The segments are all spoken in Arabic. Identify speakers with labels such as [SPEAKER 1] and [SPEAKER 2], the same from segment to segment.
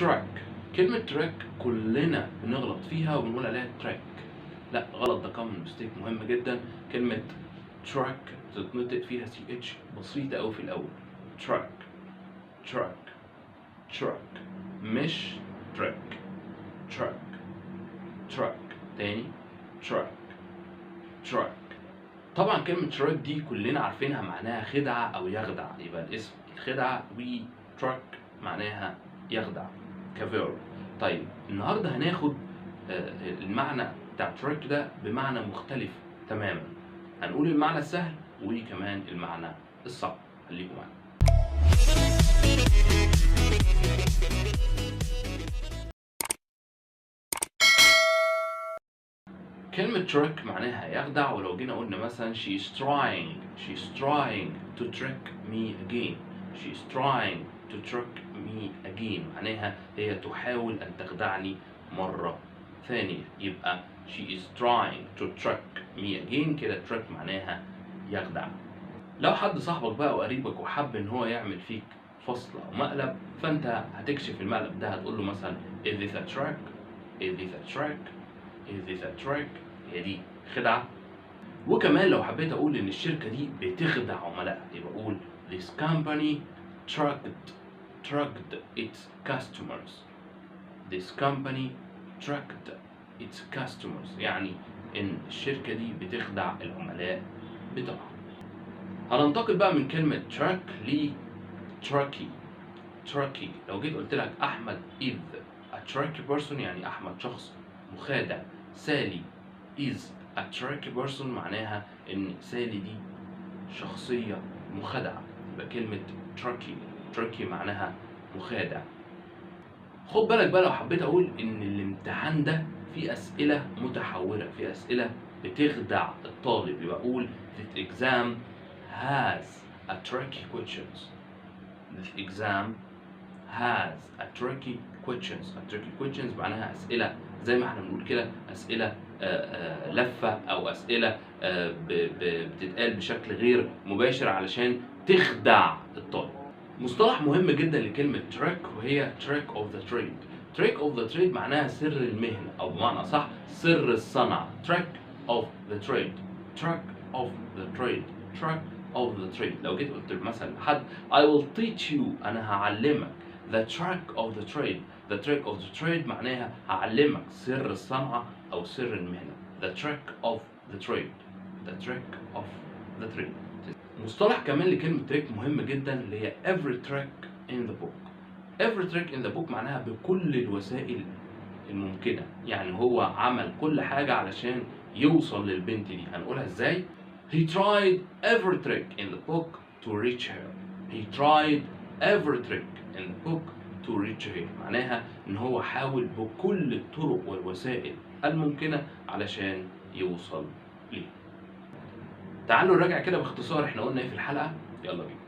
[SPEAKER 1] track. كلمة track كلنا بنغلط فيها وبنقول عليها track. لا غلط، ده common mistake مهم جدا. كلمة track تتنطق فيها CH بسيطة أوي في الأول. track track track مش track. track track تاني track track. طبعا كلمة track دي كلنا عارفينها معناها خدعة أو يخدع، يبقى الاسم الخدعة track معناها يخدع كفيرب. طيب النهارده هناخد المعنى بتاع track ده بمعنى مختلف تماما. هنقول المعنى السهل وكمان المعنى الصعب. خليكم معانا. كلمة trick معناها يخدع، ولو جينا قلنا مثلا she's trying to trick me again. she's trying to trick me again معناها هي تحاول أن تخدعني مرة ثانية. يبقى she is trying to trick me again. كده trick معناها يخدع. لو حد صاحبك بقى وقريبك وحب ان هو يعمل فيك فصل او مقلب، فانت هتكشف المقلب ده، هتقول له مثلا is this a trick is this a trick is this a trick. هي دي خدعة. وكمان لو حبيت اقول ان الشركة دي بتخدع عملائها، يبقى اقول this company tricked its customers. this company tricked its customers يعني ان الشركة دي بتخدع العملاء بتوعها. هننتقل بقى من كلمة track ل tricky. لو جيت قلت لك أحمد is a tricky person يعني أحمد شخص مخادع. سالي is a tricky person معناها إن سالي دي شخصية مخادعة. يبقى كلمة tricky معناها مخادع. خد بالك بقى لو حبيت أقول إن الامتحان ده فيه أسئلة متحورة، فيه أسئلة بتخدع الطالب، يبقى أقول this exam has a tricky questions. This exam has a tricky questions. A tricky questions معناها أسئلة زي ما احنا بنقول كده، أسئلة لفة أو أسئلة بتتقال بشكل غير مباشر علشان تخدع الطالب. مصطلح مهم جدا لكلمة trick وهي trick of the trade. trick of the trade معناها سر المهنة، أو بمعنى صح سر الصنعة. trick of the trade trick of the trade trick of the trade. لو جيت قلت مثلا لحد I will teach you أنا هعلمك the trick of the trade. the trick of the trade معناها هعلمك سر الصنعة أو سر المهنة. the trick of the trade the trick of the trade. مصطلح كمان لكلمة trick مهم جدا اللي هي every trick in the book. every trick in the book معناها بكل الوسائل الممكنة، يعني هو عمل كل حاجة علشان يوصل للبنت دي. هنقولها ازاي؟ He tried every trick in the book to reach her. He tried every trick in the book to reach her معناها ان هو حاول بكل الطرق والوسائل الممكنة علشان يوصل ليه. تعالوا نراجع كده باختصار احنا قلنا ايه في الحلقة. يلا بينا.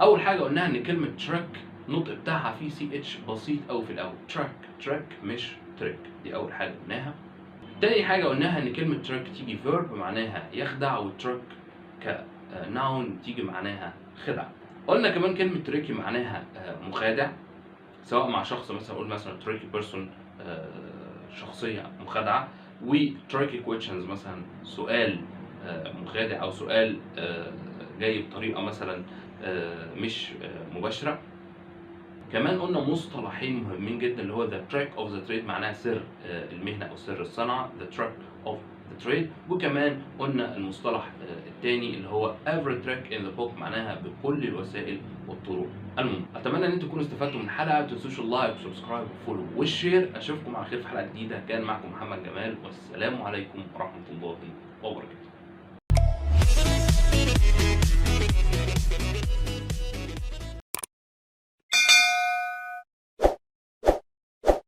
[SPEAKER 1] اول حاجة قلناها ان كلمة trick النطق بتاعها فيه CH بسيط أوي في الأول. trick مش trick. دي أول حاجة قلناها. تاني حاجة قلناها إن كلمة trick تيجي verb معناها يخدع، والtrick كnoun تيجي معناها خدع. قلنا كمان كلمة tricky معناها مخادع، سواء مع شخص مثلا أقول مثلا tricky person شخصية مخادعة، و tricky questions مثلا سؤال مخادع أو سؤال جاي بطريقة مثلا مش مباشرة. كمان قلنا مصطلحين مهمين جدا اللي هو the trick of the trade معناها سر المهنة أو سر الصنعة. the trick of the trade. وكمان قلنا المصطلح الثاني اللي هو every trick in the book معناها بكل الوسائل والطرق الممكنة. أتمنى إن أنتم تكونوا استفدتوا من الحلقة. ما تنسوش اللايك وسبسكرايب وفولو والشير. أشوفكم على خير في حلقة جديدة. كان معكم محمد جمال، والسلام عليكم ورحمة الله وبركاته.